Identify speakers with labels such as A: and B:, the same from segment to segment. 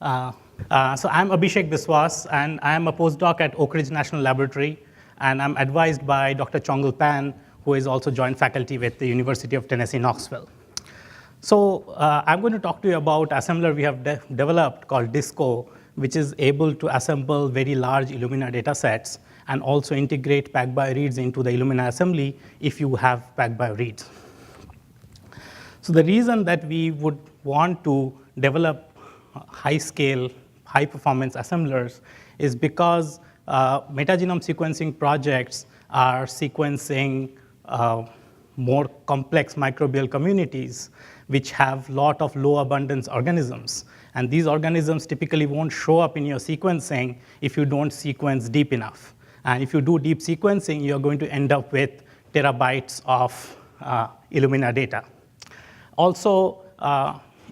A: So I'm Abhishek Biswas, and I'm a postdoc at Oak Ridge National Laboratory, and I'm advised by Dr. Chongal Pan, who is also joint faculty with the University of Tennessee, Knoxville. So I'm going to talk to you about assembler we have developed called DISCO, which is able to assemble very large Illumina data sets and also integrate PacBio reads into the Illumina assembly if you have PacBio reads. So the reason that we would want to develop high-scale, high-performance assemblers is because metagenome sequencing projects are sequencing more complex microbial communities which have a lot of low abundance organisms. And these organisms typically won't show up in your sequencing if you don't sequence deep enough. And if you do deep sequencing, you're going to end up with terabytes of Illumina data. Also,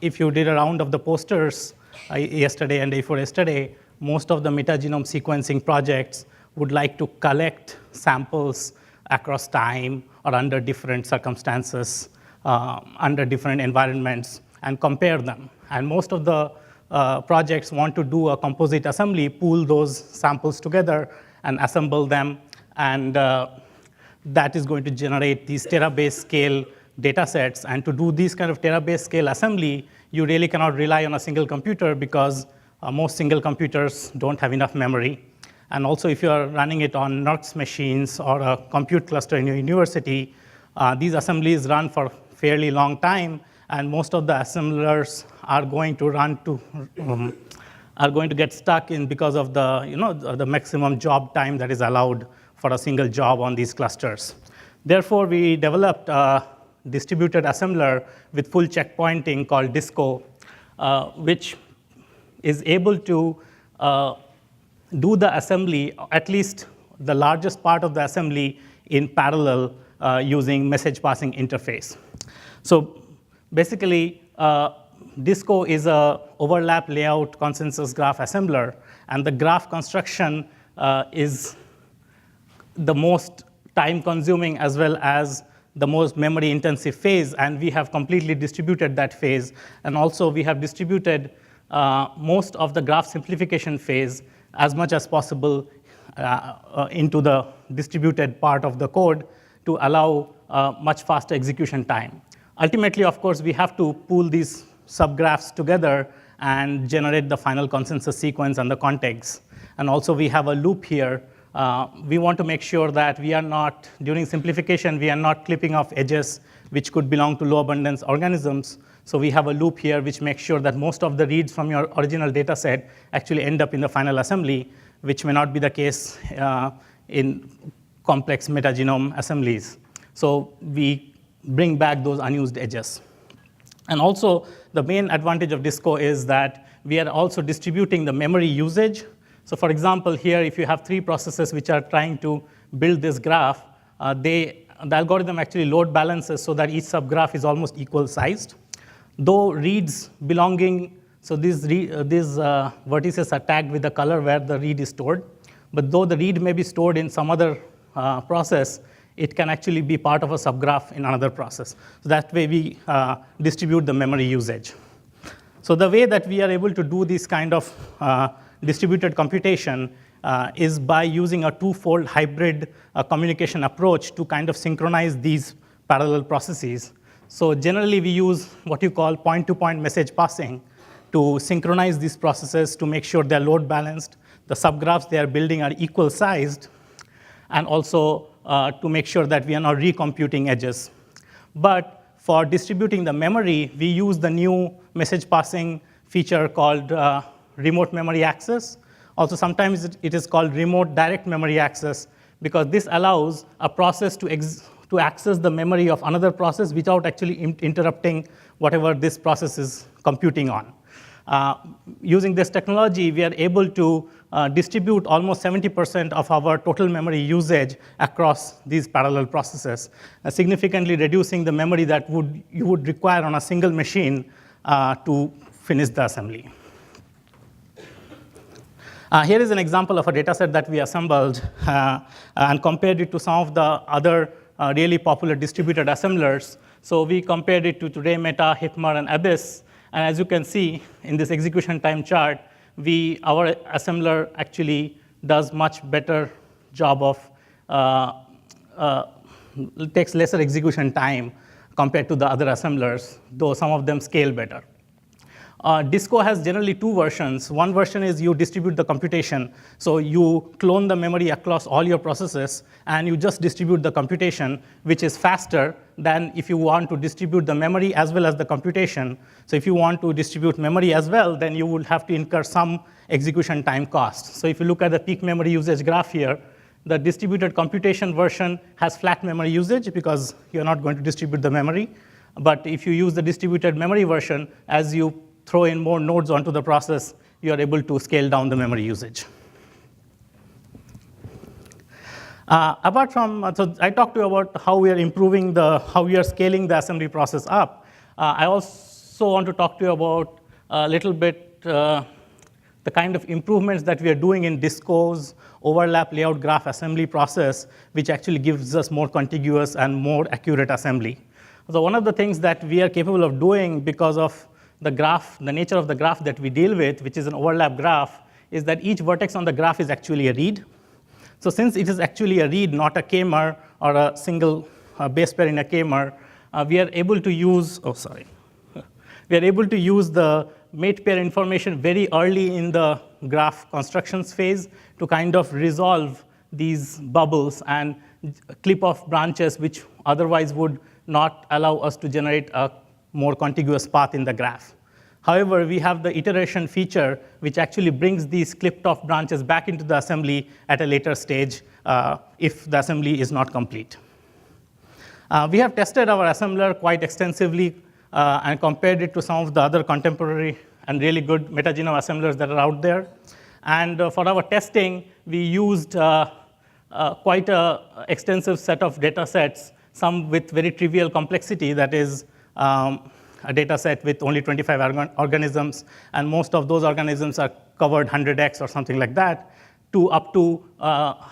A: if you did a round of the posters yesterday and day before yesterday, most of the metagenome sequencing projects would like to collect samples across time or under different circumstances, under different environments, and compare them. And most of the projects want to do a composite assembly, pool those samples together, and assemble them. And that is going to generate these terabase scale data sets. And to do these kind of terabase scale assembly, you really cannot rely on a single computer because most single computers don't have enough memory. And also, if you're running it on NURCS machines or a compute cluster in your university, these assemblies run for a fairly long time, and most of the assemblers are going to get stuck in because of the maximum job time that is allowed for a single job on these clusters. Therefore, we developed a distributed assembler with full checkpointing called DISCO, which is able to do the assembly, at least the largest part of the assembly, in parallel using message passing interface. So basically, DISCO is a overlap layout consensus graph assembler, and the graph construction is the most time consuming as well as the most memory intensive phase, and we have completely distributed that phase. And also we have distributed most of the graph simplification phase as much as possible into the distributed part of the code to allow much faster execution time. Ultimately, of course, we have to pool these subgraphs together and generate the final consensus sequence and the context. And also, we have a loop here. We want to make sure that we are not, during simplification, we are not clipping off edges which could belong to low abundance organisms. So we have a loop here which makes sure that most of the reads from your original data set actually end up in the final assembly, which may not be the case in complex metagenome assemblies. So we bring back those unused edges. And also, the main advantage of DISCO is that we are also distributing the memory usage. So for example, here, if you have 3 processes which are trying to build this graph, the algorithm actually load balances so that each subgraph is almost equal sized. Though reads belonging, so these vertices are tagged with the color where the read is stored. But though the read may be stored in some other process, it can actually be part of a subgraph in another process. So that way we distribute the memory usage. So the way that we are able to do this kind of distributed computation is by using a twofold hybrid communication approach to kind of synchronize these parallel processes. So generally, we use what you call point-to-point message passing to synchronize these processes to make sure they're load balanced, the subgraphs they are building are equal sized, and also to make sure that we are not recomputing edges. But for distributing the memory, we use the new message passing feature called remote memory access. Also, sometimes it is called remote direct memory access, because this allows a process to access the memory of another process without actually interrupting whatever this process is computing on. Using this technology, we are able to distribute almost 70% of our total memory usage across these parallel processes, significantly reducing the memory that you would require on a single machine to finish the assembly. Here is an example of a data set that we assembled and compared it to some of the other really popular distributed assemblers. So we compared it to Today, Meta, Hitmar, and Abyss. And as you can see in this execution time chart, our assembler actually does much better job of, it takes lesser execution time compared to the other assemblers, though some of them scale better. Disco has generally two versions. One version is you distribute the computation. So you clone the memory across all your processes, and you just distribute the computation, which is faster than if you want to distribute the memory as well as the computation. So if you want to distribute memory as well, then you would have to incur some execution time cost. So if you look at the peak memory usage graph here, the distributed computation version has flat memory usage because you're not going to distribute the memory. But if you use the distributed memory version, as you throw in more nodes onto the process, you are able to scale down the memory usage. Apart from, so I talked to you about how we are improving how we are scaling the assembly process up. I also want to talk to you about a little bit the kind of improvements that we are doing in Disco's overlap layout graph assembly process, which actually gives us more contiguous and more accurate assembly. So one of the things that we are capable of doing because of the graph, the nature of the graph that we deal with, which is an overlap graph, is that each vertex on the graph is actually a read. So since it is actually a read, not a k-mer or a single base pair in a k-mer, we are able to use, we are able to use the mate pair information very early in the graph constructions phase to kind of resolve these bubbles and clip off branches which otherwise would not allow us to generate a more contiguous path in the graph. However, we have the iteration feature, which actually brings these clipped off branches back into the assembly at a later stage if the assembly is not complete. We have tested our assembler quite extensively and compared it to some of the other contemporary and really good metagenome assemblers that are out there. And for our testing, we used quite an extensive set of data sets, some with very trivial complexity, that is a data set with only 25 organisms, and most of those organisms are covered 100x or something like that, to up to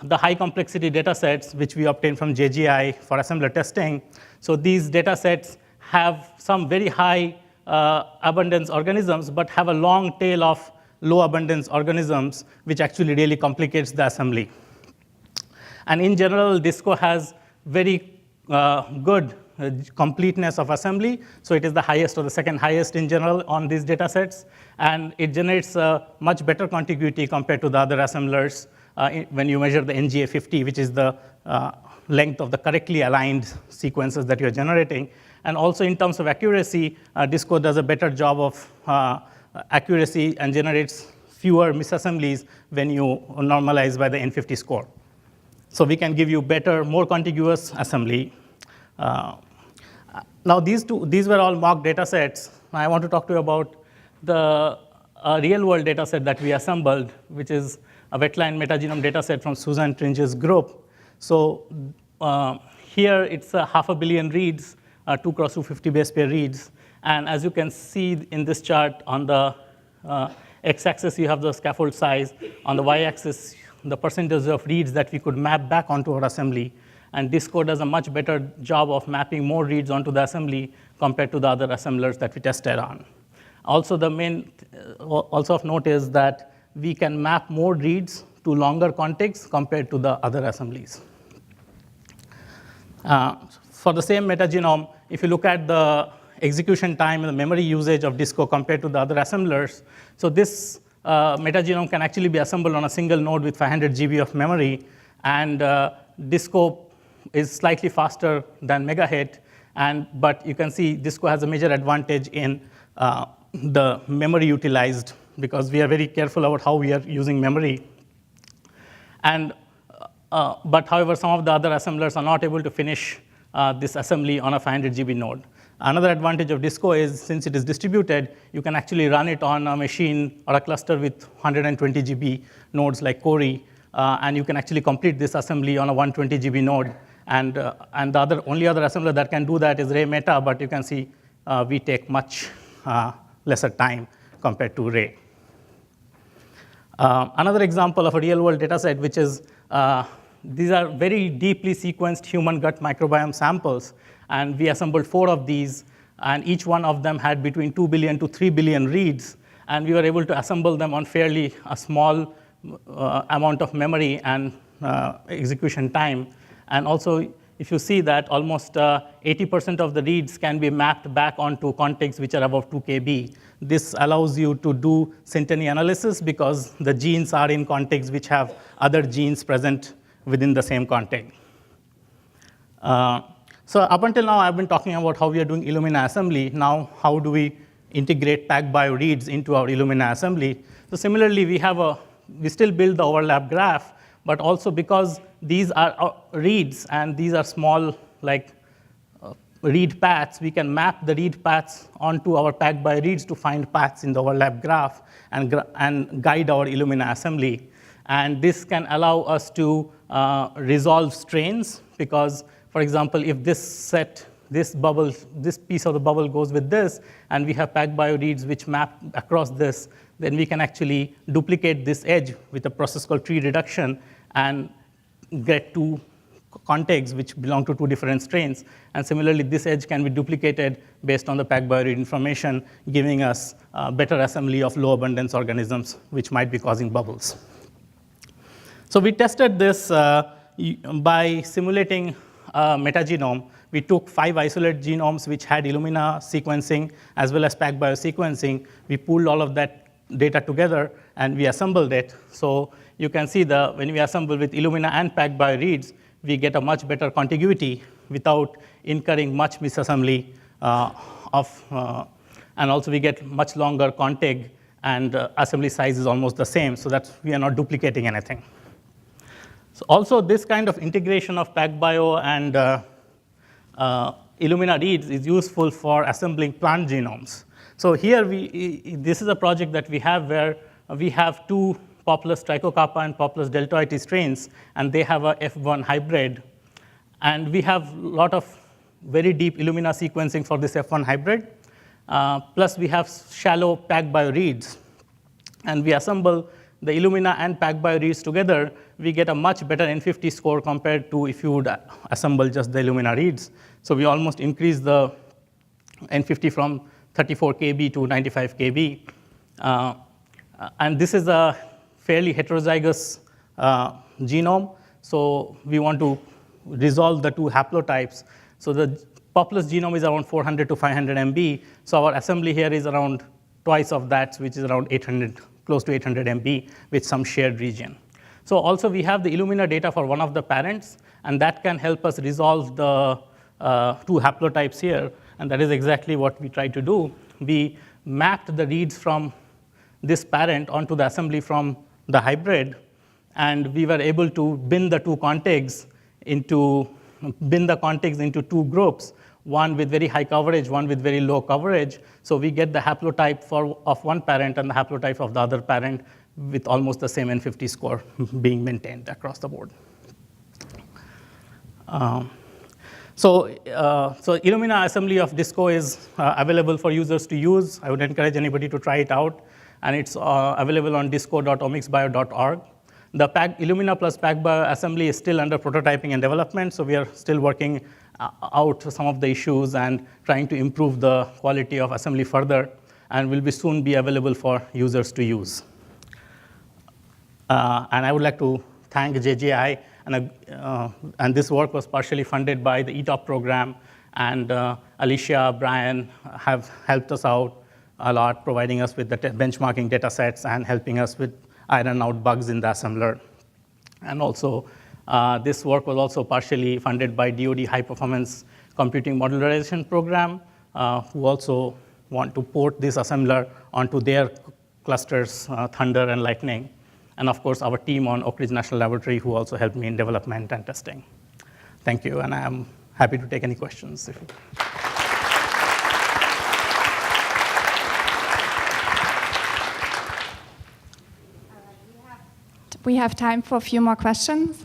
A: the high complexity data sets, which we obtained from JGI for assembler testing. So these data sets have some very high abundance organisms, but have a long tail of low abundance organisms, which actually really complicates the assembly. And in general, Disco has very good completeness of assembly. So it is the highest or the second highest in general on these data sets. And it generates a much better contiguity compared to the other assemblers when you measure the NGA 50, which is the length of the correctly aligned sequences that you're generating. And also in terms of accuracy, Disco does a better job of accuracy and generates fewer misassemblies when you normalize by the N50 score. So we can give you better, more contiguous assembly. Now these were all mock data sets. I want to talk to you about the real world data set that we assembled, which is a wetline metagenome data set from Susan Tringe's group. So here it's 500 million reads, 2 cross 250 base pair reads. And as you can see in this chart, on the x-axis you have the scaffold size, on the y-axis the percentage of reads that we could map back onto our assembly. And Disco does a much better job of mapping more reads onto the assembly compared to the other assemblers that we tested on. Also, the main, also of note is that we can map more reads to longer contigs compared to the other assemblies. For the same metagenome, if you look at the execution time and the memory usage of Disco compared to the other assemblers, so this metagenome can actually be assembled on a single node with 500 GB of memory, and Disco is slightly faster than megahit, but you can see Disco has a major advantage in the memory utilized, because we are very careful about how we are using memory. And but however, some of the other assemblers are not able to finish this assembly on a 500 GB node. Another advantage of Disco is, since it is distributed, you can actually run it on a machine or a cluster with 120 GB nodes like Cori, and you can actually complete this assembly on a 120 GB node. And the only other assembler that can do that is Ray Meta, but you can see we take much lesser time compared to Ray. Another example of a real-world data set, which is, these are very deeply sequenced human gut microbiome samples, and we assembled 4 of these. and each one of them had between 2 billion to 3 billion reads, and we were able to assemble them on fairly a small amount of memory and execution time. And also, if you see that almost 80% of the reads can be mapped back onto contigs which are above 2 kb. This allows you to do synteny analysis because the genes are in contigs which have other genes present within the same contig. So up until now, I've been talking about how we are doing Illumina assembly. Now, how do we integrate PacBio reads into our Illumina assembly? So similarly, we still build the overlap graph, but also because these are reads and these are small like read paths, we can map the read paths onto our PacBio reads to find paths in the overlap graph and guide our Illumina assembly. And this can allow us to resolve strains because, for example, if this piece of the bubble goes with this, and we have PacBio reads which map across this, then we can actually duplicate this edge with a process called tree reduction and get two contigs which belong to two different strains. And similarly, this edge can be duplicated based on the PacBio read information, giving us better assembly of low abundance organisms which might be causing bubbles. So we tested this by simulating metagenome. We took 5 isolate genomes which had Illumina sequencing as well as PacBio sequencing. We pooled all of that data together and we assembled it. So you can see when we assemble with Illumina and PacBio reads, we get a much better contiguity without incurring much misassembly and also we get much longer contig, and assembly size is almost the same, so that we are not duplicating anything. So also, this kind of integration of PacBio and Illumina reads is useful for assembling plant genomes. So here, this is a project that we have where we have 2 Populus trichocappa and Populus deltoides strains, and they have a F1 hybrid. And we have a lot of very deep Illumina sequencing for this F1 hybrid. Plus, we have shallow PacBio reads. And we assemble the Illumina and PacBio reads together, we get a much better N50 score compared to if you would assemble just the Illumina reads. So we almost increase the N50 from 34 kb to 95 kb. And this is a fairly heterozygous genome. So we want to resolve the 2 haplotypes. So the Populus genome is around 400 to 500 MB. So our assembly here is around twice of that, which is around 800, close to 800 MB with some shared region. So also we have the Illumina data for one of the parents, and that can help us resolve the 2 haplotypes here. And that is exactly what we tried to do. We mapped the reads from this parent onto the assembly from the hybrid, and we were able to bin the contigs into 2 groups, one with very high coverage, one with very low coverage. So we get the haplotype of one parent and the haplotype of the other parent with almost the same N50 score being maintained across the board. So Illumina assembly of Disco is available for users to use. I would encourage anybody to try it out. And it's available on disco.omicsbio.org. The Illumina plus PacBio assembly is still under prototyping and development, so we are still working out some of the issues and trying to improve the quality of assembly further, and will soon be available for users to use. And I would like to thank JGI, and this work was partially funded by the ETOP program, and Alicia, Brian have helped us out a lot, providing us with the benchmarking data sets and helping us with iron out bugs in the assembler. And also, this work was also partially funded by DOE High Performance Computing Modularization Program, who also want to port this assembler onto their clusters, Thunder and Lightning. And of course, our team on Oak Ridge National Laboratory, who also helped me in development and testing. Thank you, and I am happy to take any questions.
B: We have time for a few more questions.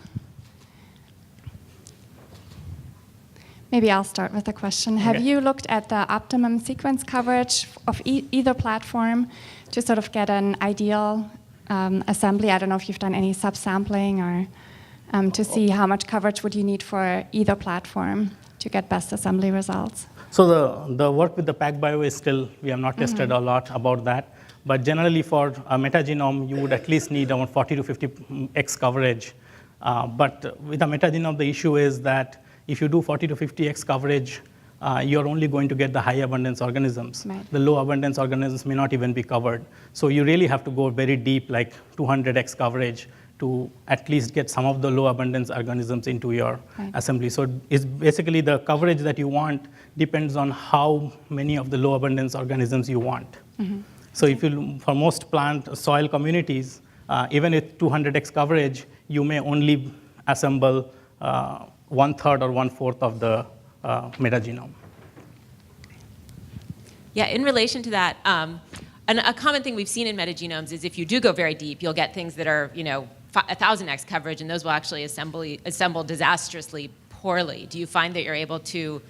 B: Maybe I'll start with a question. Have you looked at the optimum sequence coverage of either platform to sort of get an ideal assembly? I don't know if you've done any subsampling or to see how much coverage would you need for either platform to get best assembly results.
A: So the work with the PacBio is still, we have not tested a lot about that. But generally for a metagenome, you would at least need around 40 to 50x coverage. But with a metagenome, the issue is that if you do 40 to 50x coverage, you're only going to get the high abundance organisms.
B: Right.
A: The low abundance organisms may not even be covered. So you really have to go very deep, like 200x coverage, to at least get some of the low abundance organisms into your assembly. So it's basically the coverage that you want depends on how many of the low abundance organisms you want. So if you, for most plant soil communities, even with 200x coverage, you may only assemble 1/3 or 1/4 of the metagenome.
C: Yeah, in relation to that, and a common thing we've seen in metagenomes is if you do go very deep, you'll get things that are, 1,000x coverage, and those will actually assemble disastrously poorly. Do you find that you're able to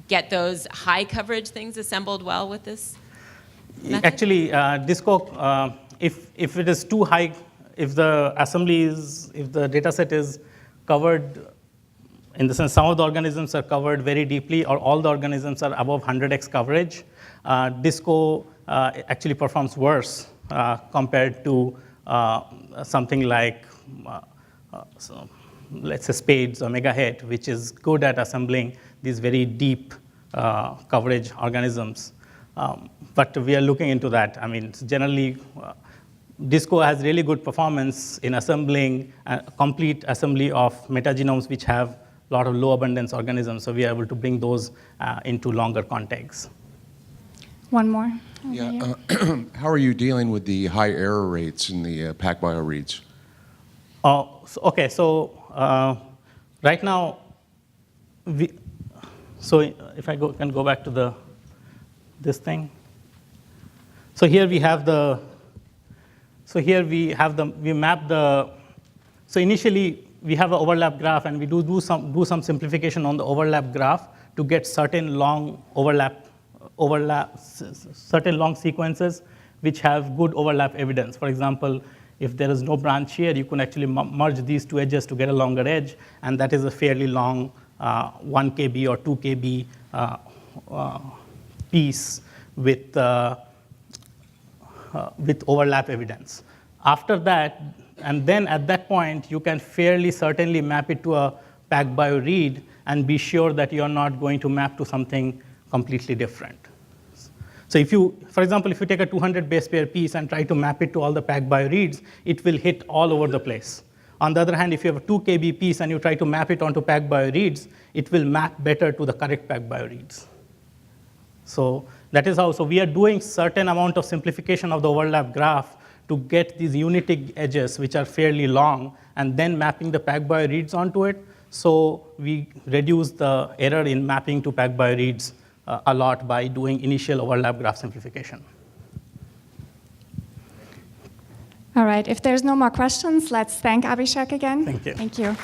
C: get those high coverage things assembled well with this method?
A: Actually, DISCO, if it is too high, if the data set is covered, in the sense some of the organisms are covered very deeply or all the organisms are above 100x coverage, DISCO actually performs worse compared to something like, so let's say spades or megahet, which is good at assembling these very deep coverage organisms. But we are looking into that. I mean, generally, DISCO has really good performance in assembling a complete assembly of metagenomes which have a lot of low abundance organisms. So we are able to bring those into longer contexts.
B: One more.
D: Yeah. How are you dealing with the high error rates in the PacBio reads?
A: Okay, so right now, so if I can go back to this thing. So here we have we map the, so initially we have an overlap graph and we do some simplification on the overlap graph to get certain long certain long sequences which have good overlap evidence. For example, if there is no branch here, you can actually merge these two edges to get a longer edge, and that is a fairly long 1 kb or 2 kb piece with overlap evidence. After that, and then at that point, you can fairly certainly map it to a PacBio read and be sure that you're not going to map to something completely different. So if you, for example, if you take a 200 base pair piece and try to map it to all the PacBio reads, it will hit all over the place. On the other hand, if you have a 2 kb piece and you try to map it onto PacBio reads, it will map better to the correct PacBio reads. So that is how, so we are doing certain amount of simplification of the overlap graph to get these unique edges, which are fairly long, and then mapping the PacBio reads onto it. So we reduce the error in mapping to PacBio reads a lot by doing initial overlap graph simplification.
B: All right, if there's no more questions, let's thank Abhishek again.
A: Thank you.
B: Thank you.